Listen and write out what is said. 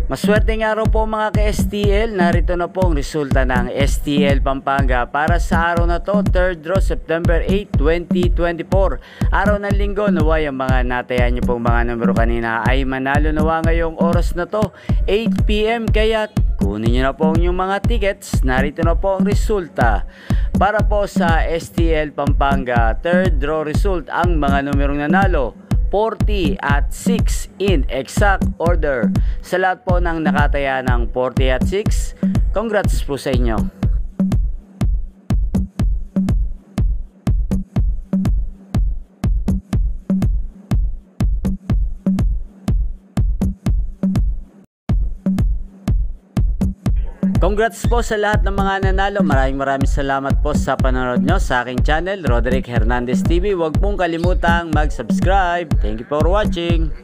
Maswerteng araw po mga ka-STL, narito na po ang resulta ng STL Pampanga para sa araw na to, 3rd draw September 8, 2024. Araw ng linggo, naway ang mga natayan nyo pong mga numero kanina ay manalo nawa ngayong oras na to, 8 PM. Kaya kunin nyo na po ang inyong mga tickets, narito na po ang resulta. Para po sa STL Pampanga, 3rd draw result, ang mga numerong nanalo 40 at 6 in exact order. Sa lahat po ng nakataya ng 40 at 6, congrats po sa inyo. Congrats po sa lahat ng mga nanalo. Maraming salamat po sa panonood nyo sa aking channel, Roderick Hernandez TV. Huwag pong kalimutang mag-subscribe. Thank you for watching.